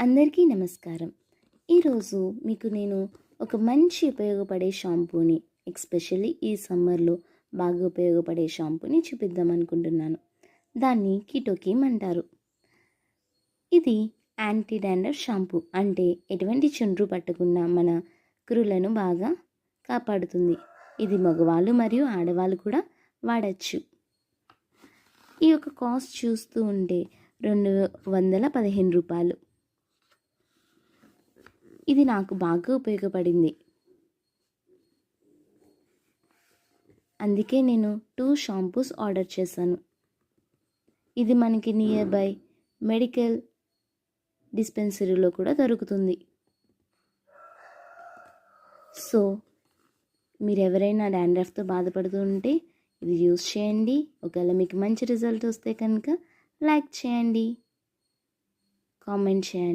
అందరికీ నమస్కారం. ఈరోజు మీకు నేను ఒక మంచి ఉపయోగపడే షాంపూని, ఎస్పెషల్లీ ఈ సమ్మర్లో బాగా ఉపయోగపడే షాంపూని చూపిద్దాం అనుకుంటున్నాను. దాన్ని కీటోకిమ్ అంటారు. ఇది యాంటీ డాండ్రఫ్ షాంపూ, అంటే ఎటువంటి చుండ్రు పట్టకుండా మన కురులను బాగా కాపాడుతుంది. ఇది మగవాళ్ళు మరియు ఆడవాళ్ళు కూడా వాడచ్చు. ఈ యొక్క కాస్ట్ చూస్తూ ఉంటే 215 రూపాయలు. ఇది నాకు బాగా ఉపయోగపడింది. అందుకే నేను 2 షాంపూస్ ఆర్డర్ చేశాను. ఇది మనకి నియర్ బై మెడికల్ డిస్పెన్సరీలో కూడా దొరుకుతుంది. సో మీరు ఎవరైనా డాండ్రఫ్తో బాధపడుతూ ఉంటే ఇది యూస్ చేయండి. ఒకవేళ మీకు మంచి రిజల్ట్ వస్తే కనుక లైక్ చేయండి, కామెంట్ చేయండి.